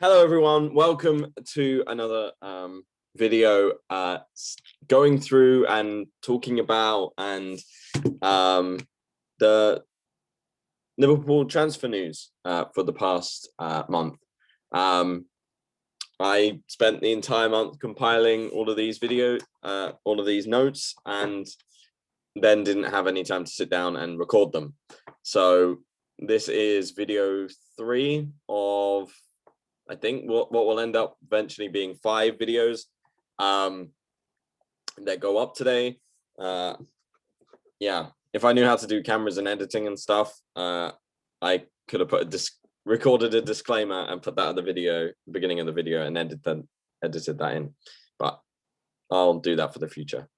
Hello, everyone. Welcome to another video going through and talking about the Liverpool transfer news for the past month. I spent the entire month compiling all of these all of these notes, and then didn't have any time to sit down and record them. So this is video 3 of, I think, what will end up eventually being 5 videos that go up today. Yeah, if I knew how to do cameras and editing and stuff, I could have recorded a disclaimer and put that at the beginning of the video, and edited that in. But I'll do that for the future.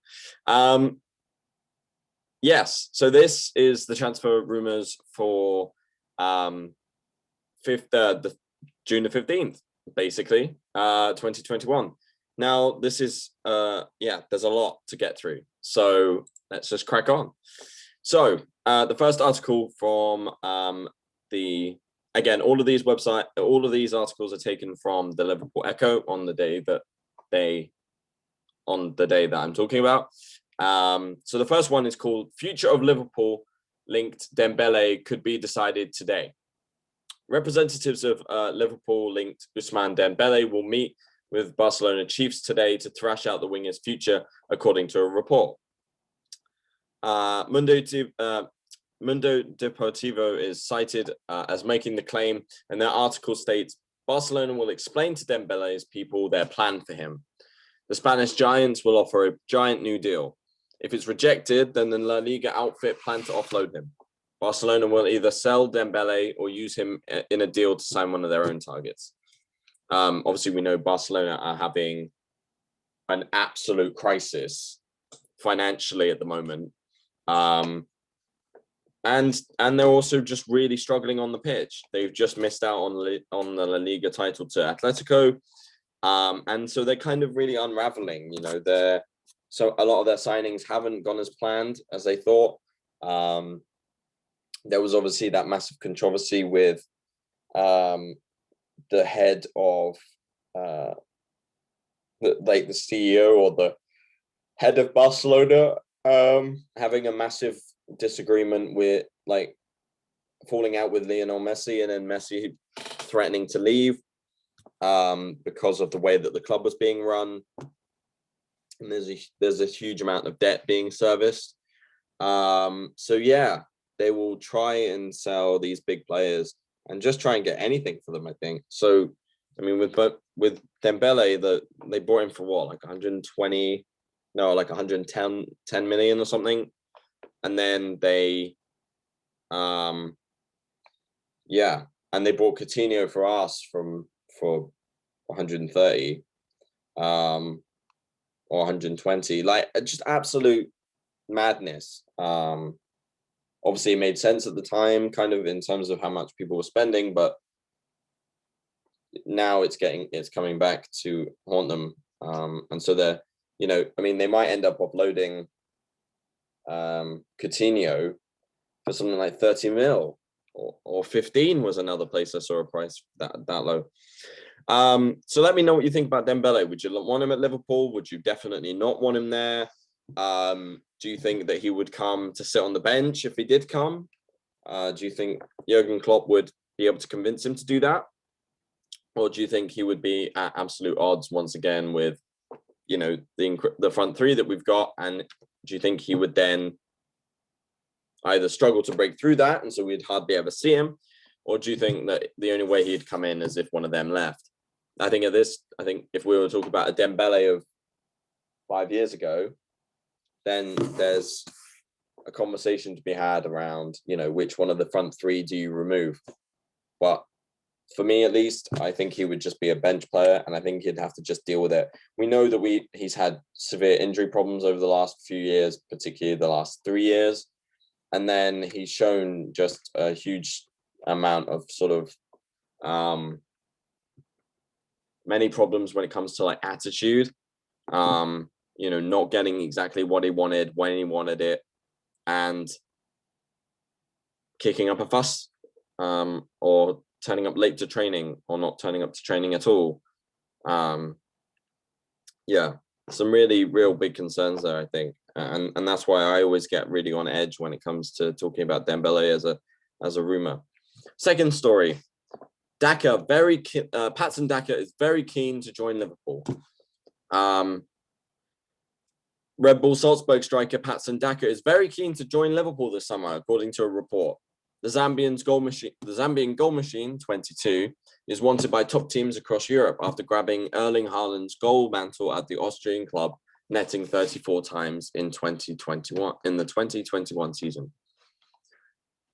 Yes, so this is the transfer rumors for June the 15th, basically, 2021. Now, this is, there's a lot to get through. So let's just crack on. So the first article from again, all of these articles are taken from the Liverpool Echo on the day that I'm talking about. So the first one is called "Future of Liverpool-linked Dembele could be decided today." Representatives of Liverpool-linked Ousmane Dembele will meet with Barcelona chiefs today to thrash out the winger's future, according to a report. Mundo Deportivo is cited as making the claim, and their article states, Barcelona will explain to Dembele's people their plan for him. The Spanish giants will offer a giant new deal. If it's rejected, then the La Liga outfit plan to offload him. Barcelona will either sell Dembele or use him in a deal to sign one of their own targets. Obviously, we know Barcelona are having an absolute crisis financially at the moment. And they're also just really struggling on the pitch. They've just missed out on the La Liga title to Atletico. And so they're kind of really unraveling, so a lot of their signings haven't gone as planned as they thought. There was obviously that massive controversy with the head of the CEO or the head of Barcelona having a massive disagreement with, falling out with Lionel Messi, and then Messi threatening to leave because of the way that the club was being run. And there's a huge amount of debt being serviced. So yeah, they will try and sell these big players and just try and get anything for them, I think. So, I mean, with Dembele, they bought him for what, like 110 million or something. And then they, and they bought Coutinho for us for 130, or 120, just absolute madness. Obviously it made sense at the time, kind of in terms of how much people were spending, but now it's coming back to haunt them. And so they're, they might end up offloading Coutinho for something like 30 mil or 15 was another place I saw a price that low. So let me know what you think about Dembele. Would you want him at Liverpool? Would you definitely not want him there? Do you think that he would come to sit on the bench if he did come? Do you think Jurgen Klopp would be able to convince him to do that? Or do you think he would be at absolute odds once again with, the front three that we've got? And do you think he would then either struggle to break through that, and so we'd hardly ever see him? Or do you think that the only way he'd come in is if one of them left? I think if we were talking about a Dembele of 5 years ago, then there's a conversation to be had around, which one of the front three do you remove? But for me, at least, I think he would just be a bench player, and I think he'd have to just deal with it. We know that he's had severe injury problems over the last few years, particularly the last 3 years. And then he's shown just a huge amount of sort of many problems when it comes to attitude, not getting exactly what he wanted when he wanted it, and kicking up a fuss or turning up late to training or not turning up to training at all. Yeah, some really real big concerns there, I think, and that's why I always get really on edge when it comes to talking about Dembele as a rumor. Second story, Daka, Patson Daka is very keen to join Liverpool. Red Bull Salzburg striker Patson Daka is very keen to join Liverpool this summer, according to a report. The Zambian goal machine, 22, is wanted by top teams across Europe after grabbing Erling Haaland's goal mantle at the Austrian club, netting 34 times in the 2021 season.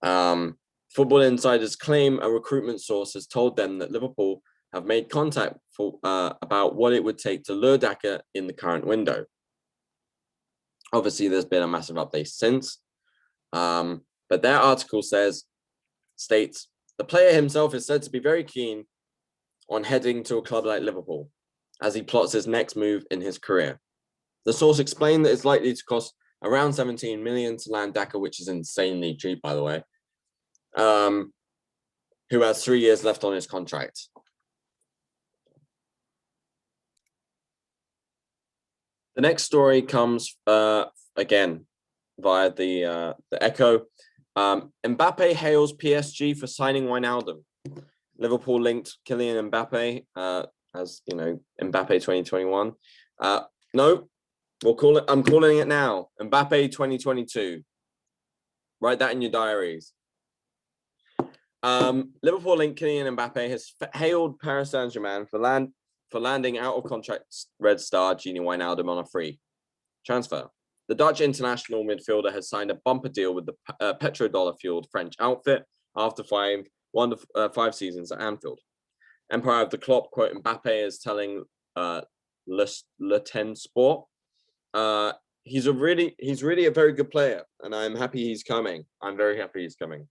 Football Insiders claim a recruitment source has told them that Liverpool have made contact about what it would take to lure Daka in the current window. Obviously, there's been a massive update since. But their article states, the player himself is said to be very keen on heading to a club like Liverpool as he plots his next move in his career. The source explained that it's likely to cost around 17 million to land Daka, which is insanely cheap, by the way, who has 3 years left on his contract. The next story comes again via the Echo. Mbappe hails PSG for signing Wijnaldum. Liverpool linked Kylian Mbappe, as you know, Mbappe 2021. No, we'll call it. I'm calling it now. Mbappe 2022. Write that in your diaries. Liverpool linked Kylian Mbappe has hailed Paris Saint-Germain for landing out of contract Red Star Gini Wijnaldum on a free transfer. The Dutch international midfielder has signed a bumper deal with the petrodollar-fueled French outfit after 5 seasons at Anfield. Empire of the Klopp quote Mbappe is telling Le Ten Sport, he's really a very good player, and I'm happy he's coming. I'm very happy he's coming.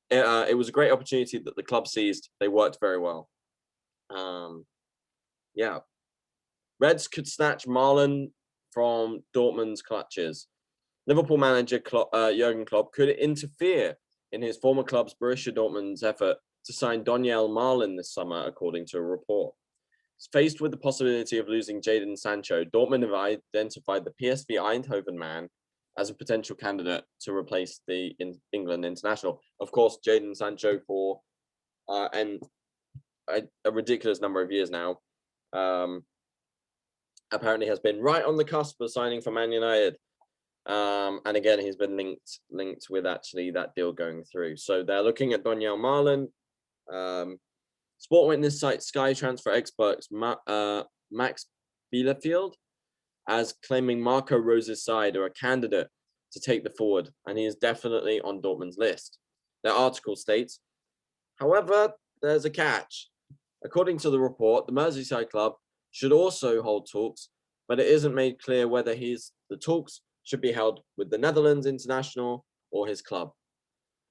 It was a great opportunity that the club seized. They worked very well. Yeah, Reds could snatch Malen from Dortmund's clutches. Liverpool manager Jurgen Klopp could interfere in his former club's Borussia Dortmund's effort to sign Donyell Malen this summer, according to a report. Faced with the possibility of losing Jadon Sancho, Dortmund have identified the PSV Eindhoven man as a potential candidate to replace the England international. Of course, Jadon Sancho for a ridiculous number of years now, apparently has been right on the cusp of signing for Man United. And again, he's been linked with actually that deal going through. So they're looking at Donyell Malen. SportWitness site Sky transfer experts Max Bielefeld as claiming Marco Rose's side are a candidate to take the forward, and he is definitely on Dortmund's list. Their article states, however, there's a catch. According to the report, the Merseyside club should also hold talks, but it isn't made clear whether the talks should be held with the Netherlands international or his club.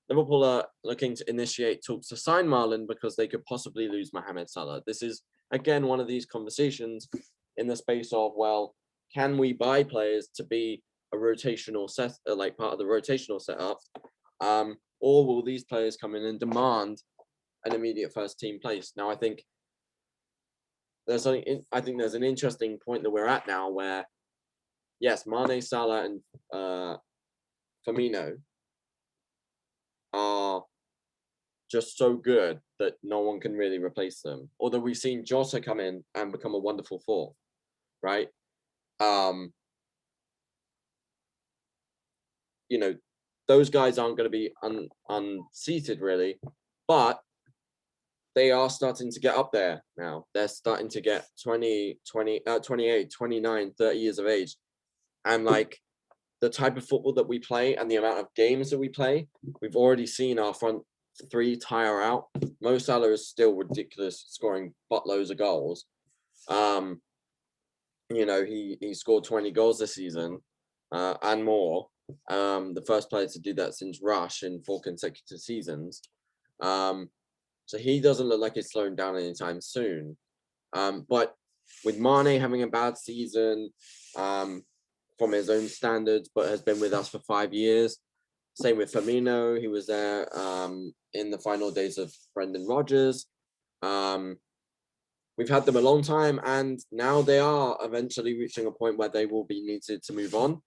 Liverpool are looking to initiate talks to sign Malen because they could possibly lose Mohamed Salah. This is, again, one of these conversations in the space of, well, can we buy players to be a rotational set, like part of the rotational setup, or will these players come in and demand an immediate first team place? Now, I think there's an interesting point that we're at now where, yes, Mane, Salah, and Firmino are just so good that no one can really replace them. Although we've seen Jota come in and become a wonderful fourth, right? You know, those guys aren't going to be unseated really, but they are starting to get up there now. They're starting to get 28, 29, 30 years of age. And like the type of football that we play and the amount of games that we play, we've already seen our front three tire out. Mo Salah is still ridiculous, scoring buttloads of goals. You know, he scored 20 goals this season and more. The first player to do that since Rush in 4 consecutive seasons. So he doesn't look like he's slowing down anytime soon. But with Mane having a bad season from his own standards, but has been with us for 5 years, Same with Firmino. He was there in the final days of Brendan Rodgers. We've had them a long time, and now they are eventually reaching a point where they will be needed to move on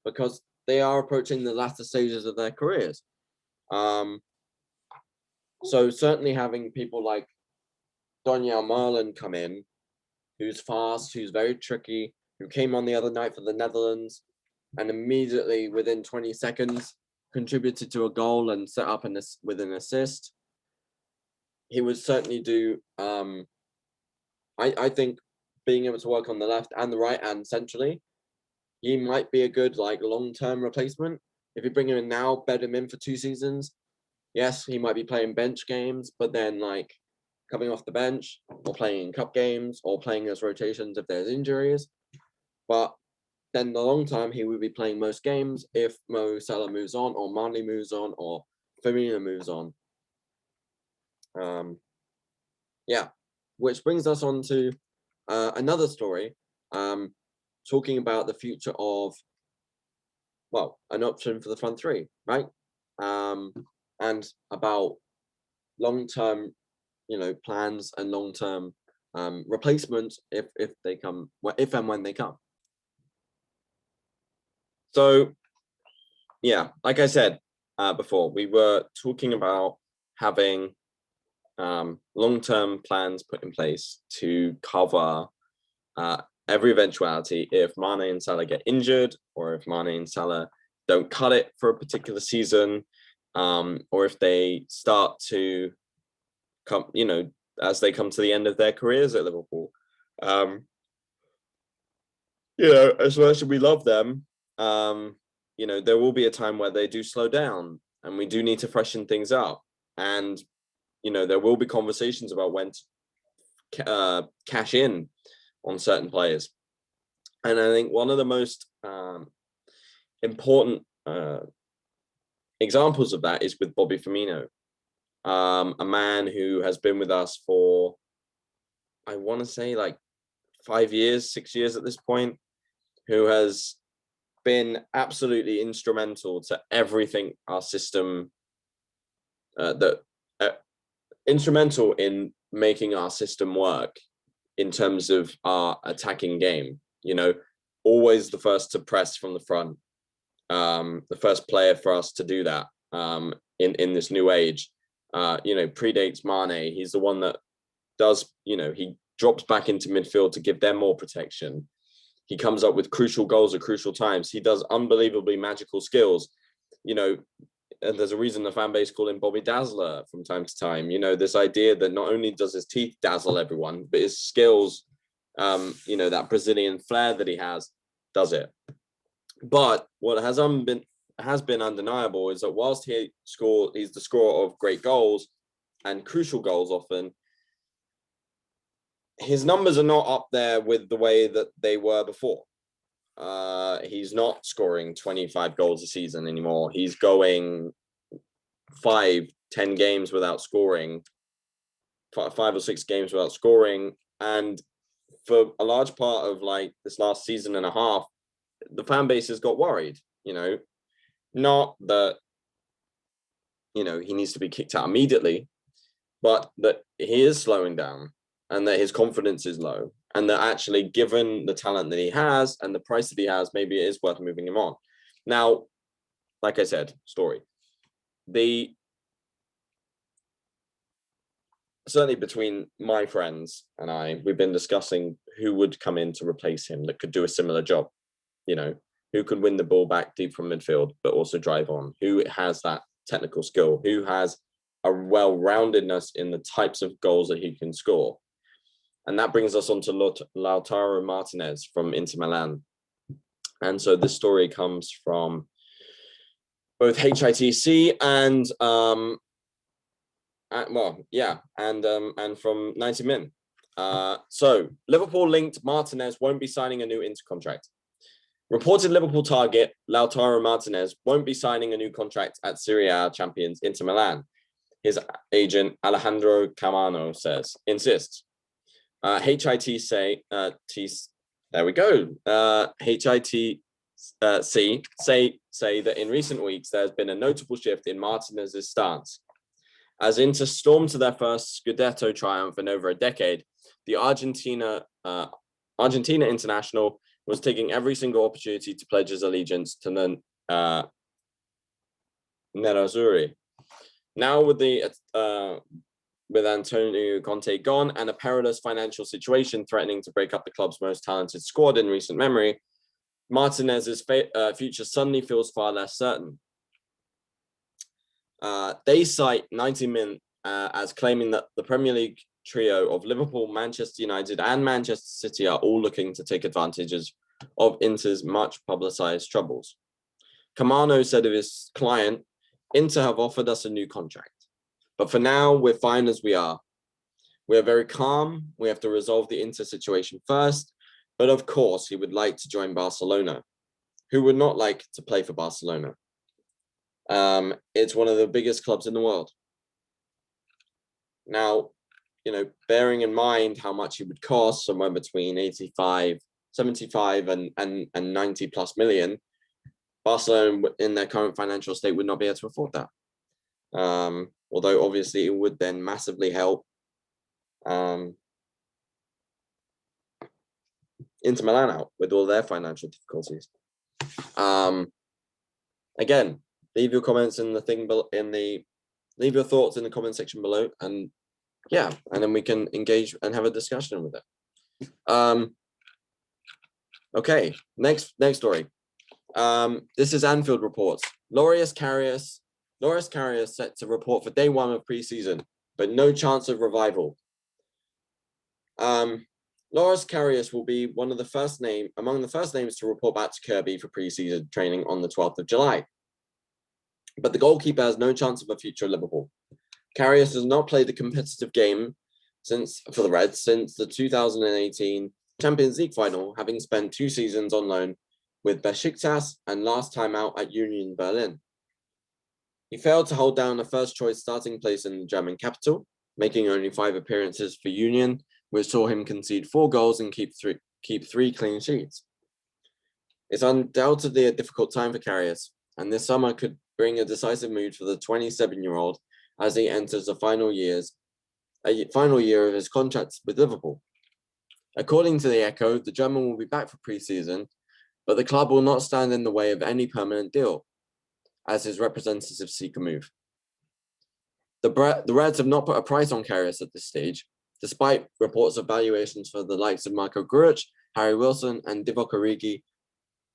because they are approaching the latter stages of their careers. So certainly having people like Donyell Malen come in, who's fast, who's very tricky, who came on the other night for the Netherlands, and immediately within 20 seconds contributed to a goal and set up with an assist. He would certainly do. I think being able to work on the left and the right and centrally, he might be a good long-term replacement. If you bring him in now, bed him in for 2 seasons, yes, he might be playing bench games, but then coming off the bench or playing in cup games or playing as rotations if there's injuries. But then the long time, he would be playing most games if Mo Salah moves on or Mane moves on or Firmino moves on. Yeah, which brings us on to another story, talking about the future of, well, an option for the front three, right? And about long-term, plans and long-term replacements if they come, if and when they come. So, yeah, like I said before, we were talking about having long-term plans put in place to cover every eventuality if Mane and Salah get injured, or if Mane and Salah don't cut it for a particular season, or if they start to come, as they come to the end of their careers at Liverpool. As much as we love them, there will be a time where they do slow down, and we do need to freshen things up. And there will be conversations about when to cash in on certain players. And I think one of the most important examples of that is with Bobby Firmino, a man who has been with us for, I want to say 5 years, 6 years at this point, who has been absolutely instrumental to everything our system, instrumental in making our system work in terms of our attacking game. Always the first to press from the front, the first player for us to do that in this new age. Predates Mane. He's the one that does, he drops back into midfield to give them more protection. He comes up with crucial goals at crucial times. He does unbelievably magical skills. And there's a reason the fan base call him Bobby Dazzler from time to time. This idea that not only does his teeth dazzle everyone, but his skills, that Brazilian flair that he has, does it. But what has been undeniable is that whilst he's the scorer of great goals and crucial goals often, his numbers are not up there with the way that they were before. He's not scoring 25 goals a season anymore. He's going 5-10 games without scoring, 5 or 6 games without scoring. And for a large part of this last season and a half, the fan base has got worried, not that, he needs to be kicked out immediately, but that he is slowing down and that his confidence is low. And that actually, given the talent that he has and the price that he has, maybe it is worth moving him on. Now, like I said, certainly between my friends and I, we've been discussing who would come in to replace him that could do a similar job. Who could win the ball back deep from midfield, but also drive on, who has that technical skill, who has a well-roundedness in the types of goals that he can score. And that brings us on to Lautaro Martinez from Inter Milan. And so this story comes from both HITC and from 90 Min. So Liverpool-linked Martinez won't be signing a new Inter contract. Reported Liverpool target Lautaro Martinez won't be signing a new contract at Serie A champions Inter Milan. His agent Alejandro Camano insists. HIT say there we go. HIT say that in recent weeks there's been a notable shift in Martinez's stance. As Inter stormed to their first Scudetto triumph in over a decade, the Argentina international was taking every single opportunity to pledge his allegiance to the Nerazzurri. Now with Antonio Conte gone and a perilous financial situation threatening to break up the club's most talented squad in recent memory, Martinez's future suddenly feels far less certain. They cite 90 Min as claiming that the Premier League trio of Liverpool, Manchester United, and Manchester City are all looking to take advantages of Inter's much publicized troubles. Camano said of his client, Inter have offered us a new contract, but for now, we're fine as we are. We are very calm. We have to resolve the Inter situation first, but of course, he would like to join Barcelona. Who would not like to play for Barcelona? It's one of the biggest clubs in the world. Now, bearing in mind how much it would cost, somewhere between 75 and 90 plus million, Barcelona in their current financial state would not be able to afford that. Although obviously it would then massively help Inter Milan out with all their financial difficulties. Again, leave your comments in the thing leave your thoughts in the comment section below, and then we can engage and have a discussion with it. Okay, next story. This is Anfield reports. Loris Karius set to report for day one of preseason, but no chance of revival. Loris Karius will be among the first names to report back to Kirby for preseason training on the 12th of July. But the goalkeeper has no chance of a future at Liverpool. Karius has not played a competitive game for the Reds since the 2018 Champions League final, having spent 2 seasons on loan with Besiktas and last time out at Union Berlin. He failed to hold down a first-choice starting place in the German capital, making only 5 appearances for Union, which saw him concede 4 goals and keep 3 clean sheets. It's undoubtedly a difficult time for Karius, and this summer could bring a decisive mood for the 27-year-old as he enters the final year of his contract with Liverpool. According to the Echo, the German will be back for pre-season, but the club will not stand in the way of any permanent deal, as his representatives seek a move. The Reds have not put a price on Karius at this stage, despite reports of valuations for the likes of Marco Grujic, Harry Wilson, and Divock Origi,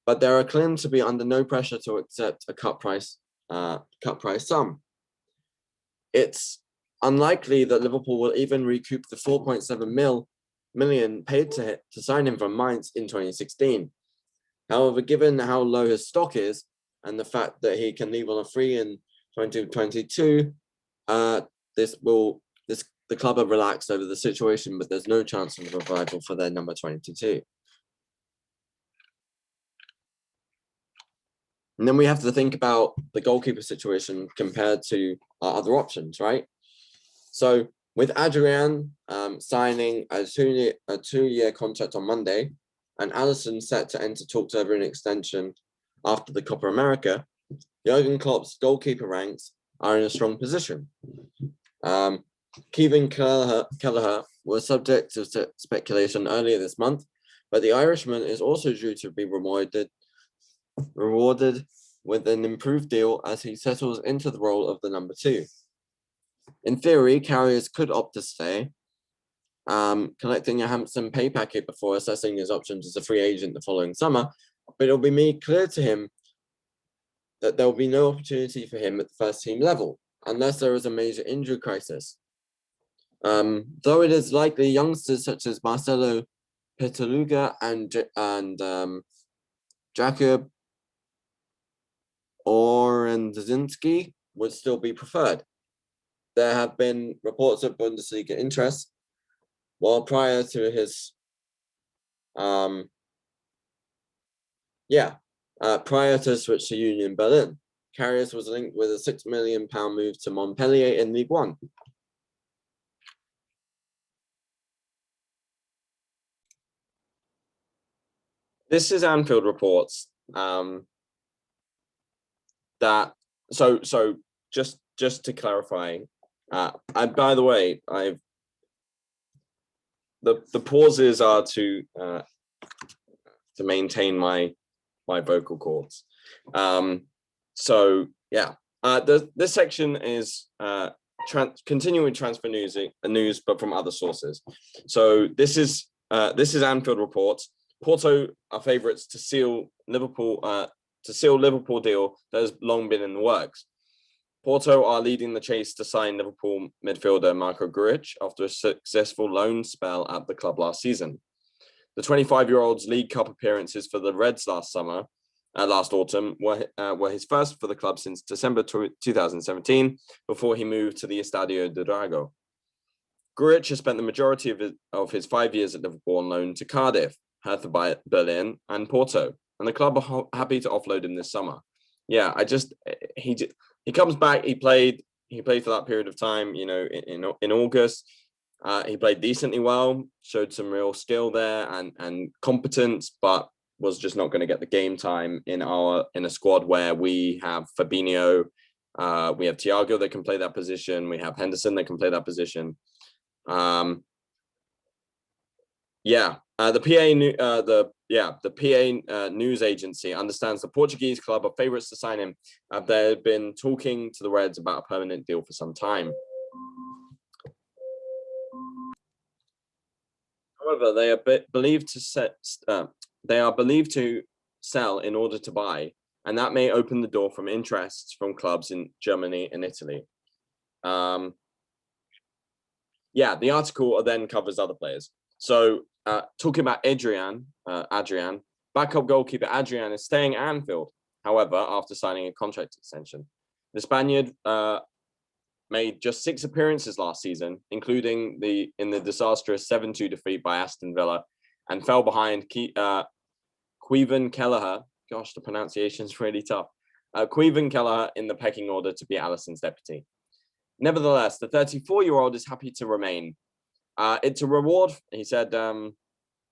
but there are claims to be under no pressure to accept a cut price sum. It's unlikely that Liverpool will even recoup the 4.7 million paid to sign him from Mainz in 2016. However, given how low his stock is and the fact that he can leave on a free in 2022, the club have relaxed over the situation, but there's no chance of revival for their number 22. And then we have to think about the goalkeeper situation compared to our other options, right? So with Adrian signing a 2-year contract on Monday, and Alisson set to enter talks over an extension after the Copa America, Jurgen Klopp's goalkeeper ranks are in a strong position. Kevin Kelleher was subject to speculation earlier this month, but the Irishman is also due to be rewarded with an improved deal as he settles into the role of the number 2. In theory, Karius could opt to stay, collecting a handsome pay packet before assessing his options as a free agent the following summer, but it'll be made clear to him that there will be no opportunity for him at the first team level, unless there is a major injury crisis. Though it is likely youngsters such as Marcelo Petaluga and Jakub Orendzinski would still be preferred. There have been reports of Bundesliga interest, while prior to his prior to switch to Union Berlin, Karius was linked with a £6 million move to Montpellier in League One. This is Anfield reports. That so just to clarify, and by the way, the pauses are to maintain my vocal cords. So yeah, this section is continuing transfer news, but from other sources. So this is Anfield reports. Porto are favourites to seal Liverpool deal that has long been in the works. Porto are leading the chase to sign Liverpool midfielder Marco Grujic after a successful loan spell at the club last season. The 25-year-old's League Cup appearances for the Reds last autumn were his first for the club since December 2017, before he moved to the Estadio de Dragao. Grujic has spent the majority of his 5 years at Liverpool on loan to Cardiff, Hertha Berlin, and Porto, and the club are happy to offload him this summer. Yeah, he comes back. He played for that period of time. You know, in August, he played decently well, showed some real skill there and competence, but was just not going to get the game time in a squad where we have Fabinho, we have Thiago that can play that position, we have Henderson that can play that position. The PA news agency understands the Portuguese club are favourites to sign him. They've been talking to the Reds about a permanent deal for some time. However, they are believed to sell in order to buy, and that may open the door from interests from clubs in Germany and Italy. The article then covers other players. So, talking about Adrian, backup goalkeeper Adrian is staying at Anfield. However, after signing a contract extension, the Spaniard made just 6 appearances last season, including in the disastrous 7-2 defeat by Aston Villa, and fell behind Caoimhin Kelleher. Gosh, the pronunciation is really tough. Caoimhin Kelleher in the pecking order to be Alisson's deputy. Nevertheless, the 34-year-old is happy to remain. It's a reward, he said.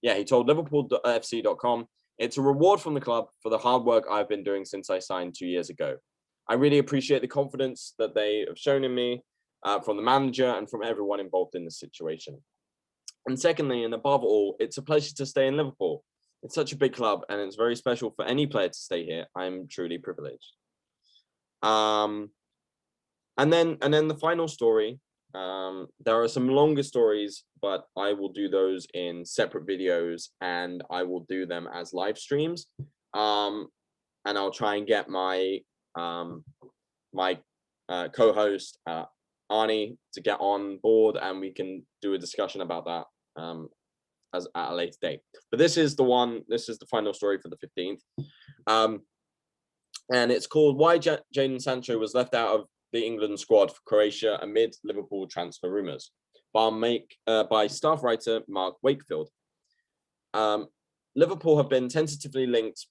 He told LiverpoolFC.com, it's a reward from the club for the hard work I've been doing since I signed 2 years ago. I really appreciate the confidence that they have shown in me, from the manager and from everyone involved in the situation. And secondly, and above all, it's a pleasure to stay in Liverpool. It's such a big club, and it's very special for any player to stay here. I'm truly privileged. And then the final story. There are some longer stories, but I will do those in separate videos, and I will do them as live streams. And I'll try and get my co-host Arnie to get on board, and we can do a discussion about that as at a later date. But this is the final story for the 15th, and it's called "Why Jadon Sancho Was Left Out of the England Squad for Croatia Amid Liverpool Transfer Rumours," by staff writer Mark Wakefield. Liverpool have been tentatively linked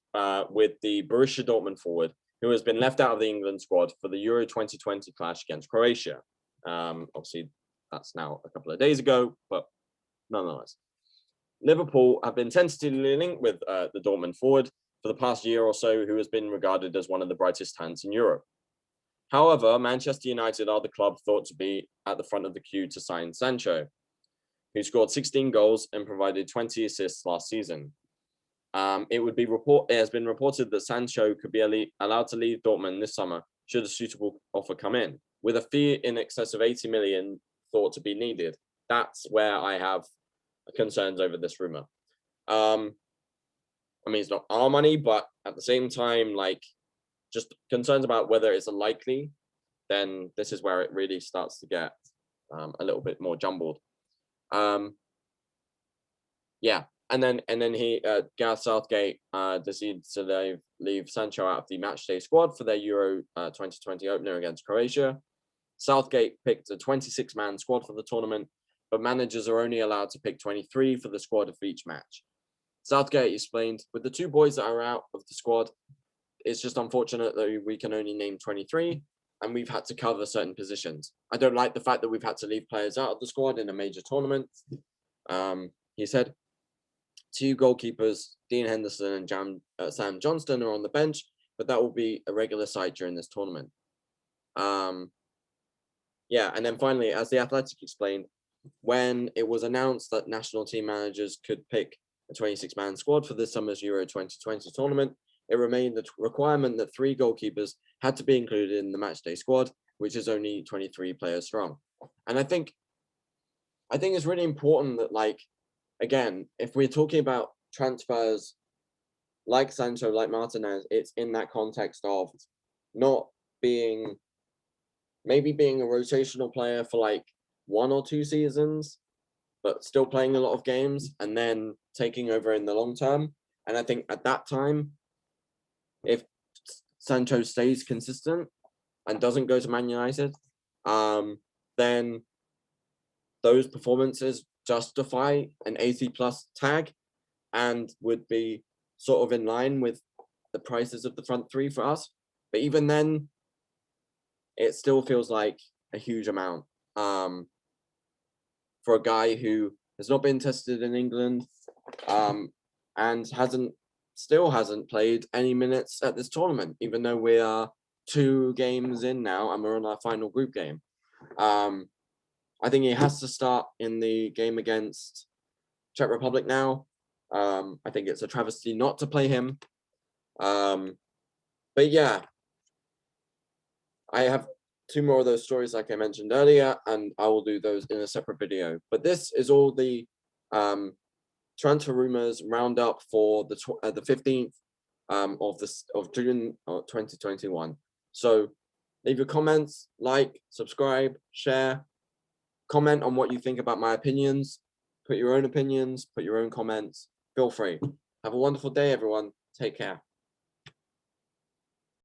with the Borussia Dortmund forward, who has been left out of the England squad for the Euro 2020 clash against Croatia. Obviously, that's now a couple of days ago, but nonetheless. Liverpool have been tentatively linked with the Dortmund forward for the past year or so, who has been regarded as one of the brightest talents in Europe. However, Manchester United are the club thought to be at the front of the queue to sign Sancho, who scored 16 goals and provided 20 assists last season. It has been reported that Sancho could be allowed to leave Dortmund this summer should a suitable offer come in, with a fee in excess of 80 million thought to be needed. That's where I have concerns over this rumor. It's not our money, but at the same time, just concerns about whether it's likely, then this is where it really starts to get a little bit more jumbled. And then Gareth Southgate decided to leave Sancho out of the matchday squad for their Euro 2020 opener against Croatia. Southgate picked a 26-man squad for the tournament, but managers are only allowed to pick 23 for the squad of each match. Southgate explained, with the 2 boys that are out of the squad, it's just unfortunate that we can only name 23, and we've had to cover certain positions. I don't like the fact that we've had to leave players out of the squad in a major tournament, he said. 2 goalkeepers, Dean Henderson and Sam Johnston, are on the bench, but that will be a regular sight during this tournament. Yeah, and then finally, as The Athletic explained, when it was announced that national team managers could pick a 26-man squad for this summer's Euro 2020 tournament, it remained the requirement that 3 goalkeepers had to be included in the matchday squad, which is only 23 players strong. And I think it's really important that, like, again, if we're talking about transfers like Sancho, like Martinez, it's in that context of not being a rotational player for like 1 or 2 seasons, but still playing a lot of games and then taking over in the long term. And I think at that time, if Sancho stays consistent and doesn't go to Man United, then those performances justify an 80+ tag and would be sort of in line with the prices of the front 3 for us. But even then, it still feels like a huge amount for a guy who has not been tested in England and still hasn't played any minutes at this tournament, even though we are 2 games in now and we're on our final group game. I think he has to start in the game against Czech Republic now. I think it's a travesty not to play him. But yeah, I have 2 more of those stories like I mentioned earlier, and I will do those in a separate video. But this is all the transfer rumors roundup for the 15th of June 2021. So leave your comments, like, subscribe, share, comment on what you think about my opinions. Put your own opinions, put your own comments. Feel free. Have a wonderful day, everyone. Take care.